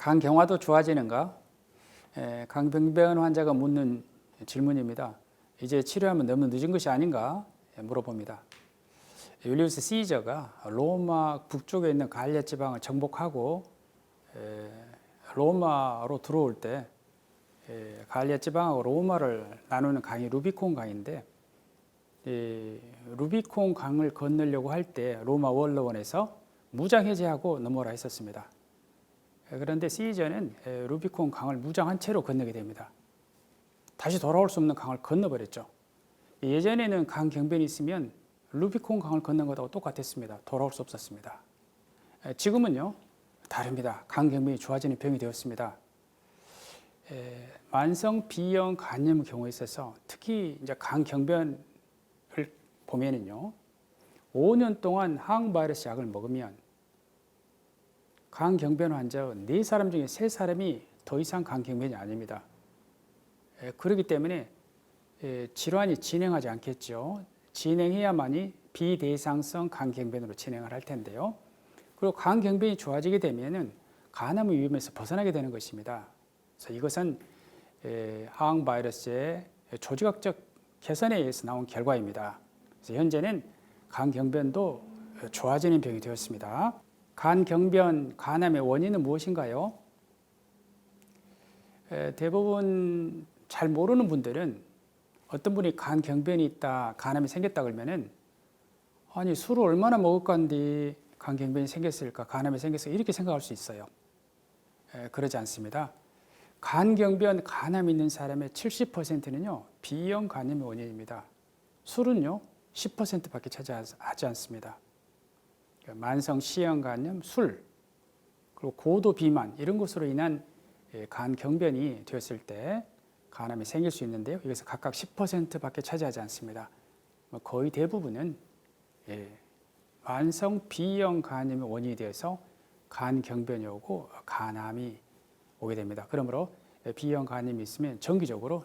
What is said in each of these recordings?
간경화도 좋아지는가? 간병변 환자가 묻는 질문입니다. 이제 치료하면 너무 늦은 것이 아닌가? 물어봅니다. 율리우스 시저가 로마 북쪽에 있는 갈레 지방을 정복하고 로마로 들어올 때 갈레 지방하고 로마를 나누는 강이 루비콘 강인데 루비콘 강을 건너려고 할 때 로마 원로원에서 무장 해제하고 넘어라 했었습니다. 그런데 시저는 루비콘 강을 무장한 채로 건너게 됩니다. 다시 돌아올 수 없는 강을 건너버렸죠. 예전에는 강 경변이 있으면 루비콘 강을 건넌 것하고 똑같았습니다. 돌아올 수 없었습니다. 지금은요 다릅니다. 강 경변이 좋아지는 병이 되었습니다. 만성 B형 간염 경우에 있어서 특히 이제 강 경변을 보면은요 5년 동안 항바이러스 약을 먹으면 간 경변 환자 4사람 중에 3사람이 더 이상 간 경변이 아닙니다. 그렇기 때문에 질환이 진행하지 않겠죠. 진행해야만이 비대상성 간 경변으로 진행을 할 텐데요. 그리고 간 경변이 좋아지게 되면은 간암의 위험에서 벗어나게 되는 것입니다. 그래서 이것은 항바이러스의 조직학적 개선에 의해서 나온 결과입니다. 그래서 현재는 간 경변도 좋아지는 병이 되었습니다. 간 경변, 간암의 원인은 무엇인가요? 대부분 잘 모르는 분들은 어떤 분이 간 경변이 있다, 간암이 생겼다 그러면은 아니 술을 얼마나 먹을건데 간 경변이 생겼을까, 간암이 생겼을까 이렇게 생각할 수 있어요. 그러지 않습니다. 간 경변, 간암이 있는 사람의 70%는요 B형 간염의 원인입니다. 술은요 10%밖에 차지하지 않습니다. 만성 C형 간염, 술, 그리고 고도 비만 이런 것으로 인한 간 경변이 되었을 때 간암이 생길 수 있는데요. 이것은 각각 10%밖에 차지하지 않습니다. 거의 대부분은 만성 B형 간염의 원인이 되어서 간 경변이 오고 간암이 오게 됩니다. 그러므로 B형 간염이 있으면 정기적으로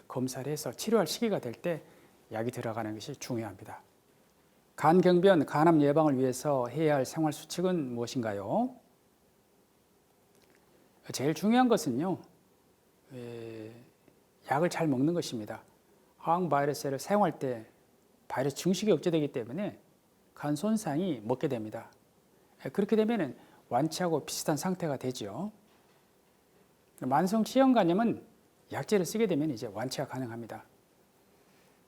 검사를 해서 치료할 시기가 될 때 약이 들어가는 것이 중요합니다. 간 경변, 간암 예방을 위해서 해야 할 생활 수칙은 무엇인가요? 제일 중요한 것은요, 약을 잘 먹는 것입니다. 항바이러스를 사용할 때 바이러스 증식이 억제되기 때문에 간 손상이 먹게 됩니다. 그렇게 되면 완치하고 비슷한 상태가 되죠. 만성 C형 간염은 약제를 쓰게 되면 이제 완치가 가능합니다.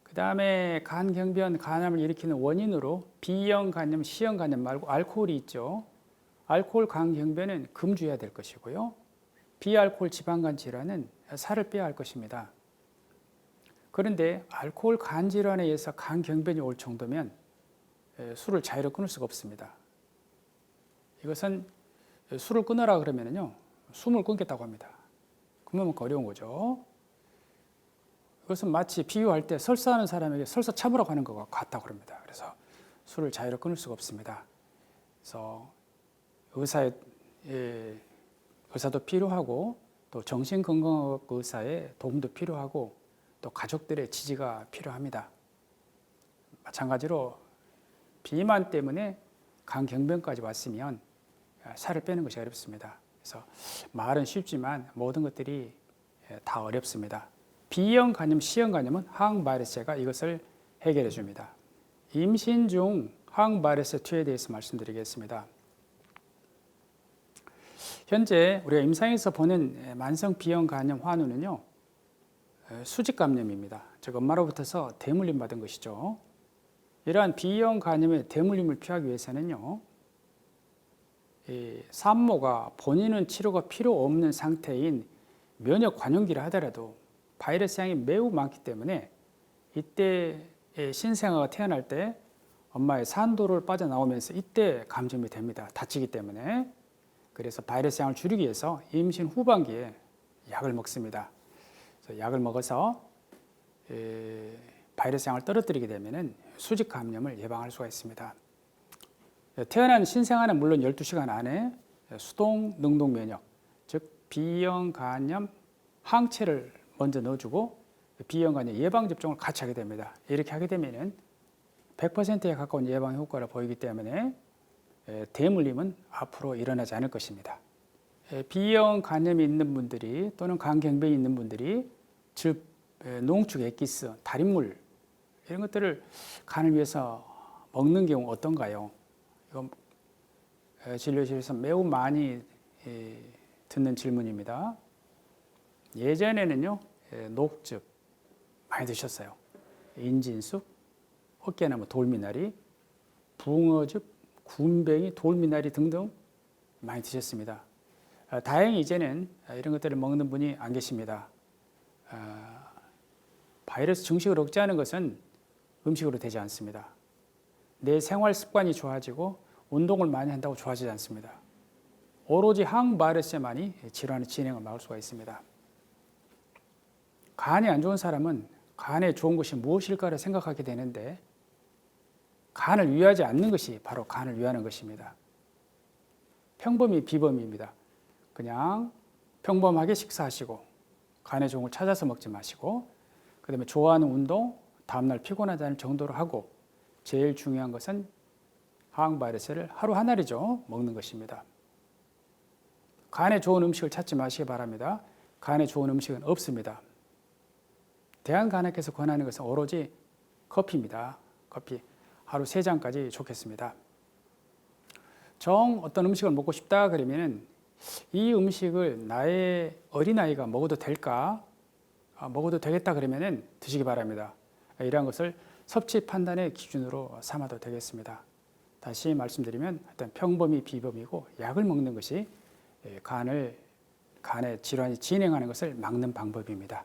그 다음에 간 경변, 간암을 일으키는 원인으로 B형 간염, C형 간염 말고 알코올이 있죠. 알코올 간 경변은 금주해야 될 것이고요. 비알코올 지방간 질환은 살을 빼야 할 것입니다. 그런데 알코올 간 질환에 의해서 간 경변이 올 정도면 술을 자유로 끊을 수가 없습니다. 이것은 술을 끊으라 그러면요 숨을 끊겠다고 합니다. 그만큼 어려운 거죠. 이것은 마치 비유할 때 설사하는 사람에게 설사 참으라고 하는 것과 같다고 합니다. 그래서 술을 자유로 끊을 수가 없습니다. 그래서 의사도 필요하고 또 정신건강학 의사의 도움도 필요하고 또 가족들의 지지가 필요합니다. 마찬가지로 비만 때문에 간 경변까지 왔으면 살을 빼는 것이 어렵습니다. 그래서 말은 쉽지만 모든 것들이 다 어렵습니다. B형 간염, C형 간염은 항바이러스제가 이것을 해결해 줍니다. 임신 중 항바이러스 투여에 대해서 말씀드리겠습니다. 현재 우리가 임상에서 보는 만성 B형 간염 환우는요 수직 감염입니다. 즉 엄마로부터서 대물림 받은 것이죠. 이러한 B형 간염의 대물림을 피하기 위해서는요 산모가 본인은 치료가 필요 없는 상태인 면역 관용기를 하더라도 바이러스 양이 매우 많기 때문에 이때 신생아가 태어날 때 엄마의 산도를 빠져나오면서 이때 감염이 됩니다. 다치기 때문에. 그래서 바이러스 양을 줄이기 위해서 임신 후반기에 약을 먹습니다. 그래서 약을 먹어서 바이러스 양을 떨어뜨리게 되면 수직 감염을 예방할 수가 있습니다. 태어난 신생아는 물론 12시간 안에 수동 능동 면역, 즉 B형 간염 항체를 먼저 넣어주고 B형 간염 예방 접종을 같이 하게 됩니다. 이렇게 하게 되면 100%에 가까운 예방 효과를 보이기 때문에 대물림은 앞으로 일어나지 않을 것입니다. B형 간염이 있는 분들이 또는 간경변이 있는 분들이 즉 농축 엑기스, 달인물 이런 것들을 간을 위해서 먹는 경우 어떤가요? 이건 진료실에서 매우 많이 듣는 질문입니다. 예전에는요, 녹즙 많이 드셨어요. 인진숙, 어깨나무 돌미나리, 붕어즙, 군뱅이, 돌미나리 등등 많이 드셨습니다. 다행히 이제는 이런 것들을 먹는 분이 안 계십니다. 바이러스 증식을 억제하는 것은 음식으로 되지 않습니다. 내 생활 습관이 좋아지고 운동을 많이 한다고 좋아지지 않습니다. 오로지 항바이러스에만이 질환의 진행을 막을 수가 있습니다. 간이 안 좋은 사람은 간에 좋은 것이 무엇일까를 생각하게 되는데 간을 위하지 않는 것이 바로 간을 위하는 것입니다. 평범이 비범입니다. 그냥 평범하게 식사하시고 간에 좋은 걸 찾아서 먹지 마시고 그다음에 좋아하는 운동 다음날 피곤하지 않을 정도로 하고 제일 중요한 것은 항바이러스를 하루 한 알이죠 먹는 것입니다. 간에 좋은 음식을 찾지 마시기 바랍니다. 간에 좋은 음식은 없습니다. 대한간학회에서 권하는 것은 오로지 커피입니다. 커피 하루 3잔까지 좋겠습니다. 정 어떤 음식을 먹고 싶다 그러면은 이 음식을 나의 어린아이가 먹어도 될까? 먹어도 되겠다 그러면은 드시기 바랍니다. 이러한 것을 섭취 판단의 기준으로 삼아도 되겠습니다. 다시 말씀드리면 일단 평범이 비범이고 약을 먹는 것이 간의 질환이 진행하는 것을 막는 방법입니다.